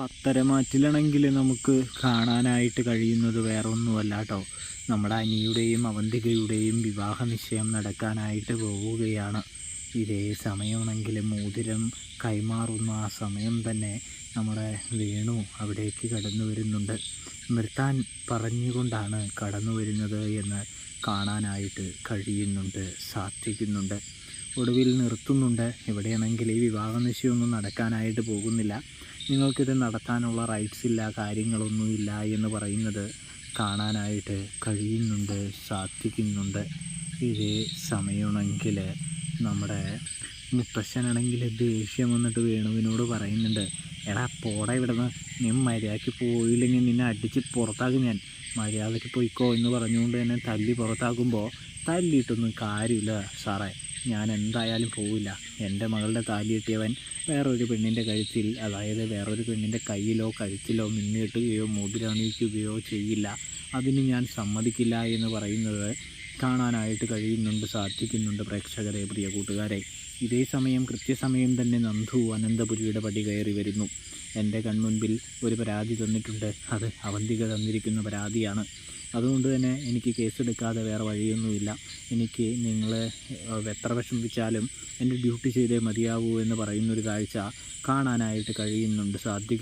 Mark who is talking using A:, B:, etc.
A: പത്തരമാറ്റിലാണെങ്കിൽ നമുക്ക് കാണാനായിട്ട് കഴിയുന്നത് വേറൊന്നുമല്ല കേട്ടോ. നമ്മുടെ അനിയുടെയും അവന്തികയുടെയും വിവാഹ നിശ്ചയം നടക്കാനായിട്ട് പോവുകയാണ്. ഇതേ സമയമാണെങ്കിൽ മോതിരം കൈമാറുന്ന ആ സമയം തന്നെ നമ്മുടെ വേണു അവിടേക്ക് കടന്നു വരുന്നുണ്ട്. നിർത്താൻ പറഞ്ഞുകൊണ്ടാണ് കടന്നു വരുന്നത് എന്ന് കാണാനായിട്ട് കഴിയുന്നുണ്ട്, സാധിക്കുന്നുണ്ട്. ഒടുവിൽ നിർത്തുന്നുണ്ട്. ഇവിടെയാണെങ്കിൽ ഈ വിവാഹ നിശ്ചയമൊന്നും നടക്കാനായിട്ട് പോകുന്നില്ല, നിങ്ങൾക്കിത് നടത്താനുള്ള റൈറ്റ്സ് ഇല്ല, കാര്യങ്ങളൊന്നുമില്ല എന്ന് പറയുന്നത് കാണാനായിട്ട് കഴിയുന്നുണ്ട്, സാധിക്കുന്നുണ്ട്. ഇതേ സമയമാണെങ്കിൽ നമ്മുടെ മുത്തശ്ശനാണെങ്കിൽ ദേഷ്യം വന്നിട്ട് വേണുവിനോട് പറയുന്നുണ്ട്, എടാ പോടാ ഇവിടുന്ന്, നീ മര്യാദയ്ക്ക് പോയില്ലെങ്കിൽ നിന്നെ അടിച്ച് പുറത്താക്കും ഞാൻ, മര്യാദയ്ക്ക് പോയിക്കോ എന്ന് പറഞ്ഞുകൊണ്ട് തന്നെ തല്ലി പുറത്താക്കുമ്പോൾ, തല്ലിയിട്ടൊന്നും കാര്യമില്ല സാറേ, ഞാൻ എന്തായാലും പോവില്ല. എൻ്റെ മകളുടെ താലി കെട്ടിയവൻ വേറൊരു പെണ്ണിൻ്റെ കഴുത്തിൽ, അതായത് വേറൊരു പെണ്ണിൻ്റെ കയ്യിലോ കഴുത്തിലോ മിന്നിട്ടുകയോ മോതിരണിയിക്കുകയോ ചെയ്യില്ല, അതിന് ഞാൻ സമ്മതിക്കില്ല എന്ന് പറയുന്നത് കാണാനായിട്ട് കഴിയുന്നുണ്ട്, സാധിക്കുന്നുണ്ട് പ്രേക്ഷകരെ, പ്രിയ കൂട്ടുകാരെ. ഇതേ സമയം കൃത്യസമയം തന്നെ നന്ദു അനന്തപുരിയുടെ പടി കയറി വരുന്നു. എൻ്റെ കൺമുൻപിൽ ഒരു പരാതി തന്നിട്ടുണ്ട്, അത് അവന്തിക തന്നിരിക്കുന്ന പരാതിയാണ്. അതുകൊണ്ട് തന്നെ എനിക്ക് കേസെടുക്കാതെ വേറെ വഴിയൊന്നുമില്ല. എനിക്ക് നിങ്ങൾ എത്ര വിഷമിപ്പിച്ചാലും എൻ്റെ ഡ്യൂട്ടി ചെയ്തേ മതിയാവൂ എന്ന് പറയുന്നൊരു കാഴ്ച കാണാനായിട്ട് കഴിയുന്നുണ്ട്, സാധിക്കും.